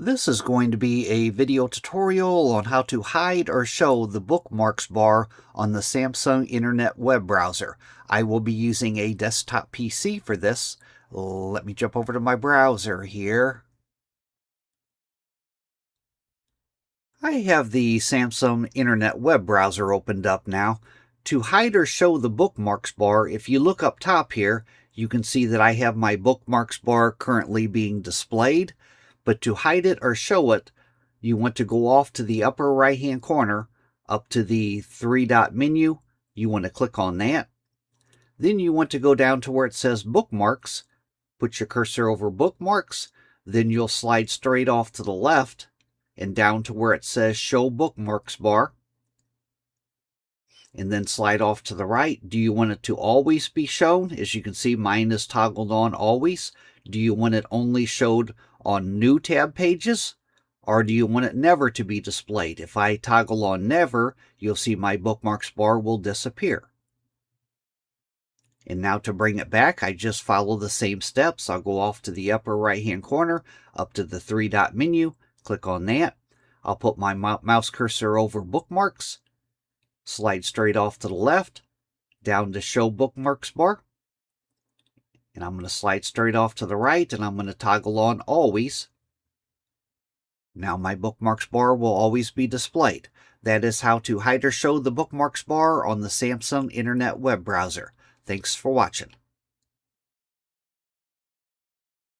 This is going to be a video tutorial on how to hide or show the bookmarks bar on the Samsung Internet web browser. I will be using a desktop PC for this. Let me jump over to my browser here. I have the Samsung Internet web browser opened up now. To hide or show the bookmarks bar, if you look up top here, you can see that I have my bookmarks bar currently being displayed. But to hide it or show it, you want to go off to the upper right hand corner, up to the three-dot menu. You want to click on that. Then you want to go down to where it says bookmarks. Put your cursor over bookmarks. Then you'll slide straight off to the left and down to where it says Show Bookmarks Bar. And then slide off to the right. Do you want it to always be shown? As you can see, mine is toggled on always. Do you want it only showed on new tab pages? Or do you want it never to be displayed? If I toggle on never, you'll see my bookmarks bar will disappear. And now to bring it back, I just follow the same steps. I'll go off to the upper right hand corner, up to the three-dot menu, click on that. I'll put my mouse cursor over bookmarks, slide straight off to the left, down to Show Bookmarks Bar. And I'm going to slide straight off to the right, and I'm going to toggle on always. Now my bookmarks bar will always be displayed. That is how to hide or show the bookmarks bar on the Samsung Internet web browser. Thanks for watching.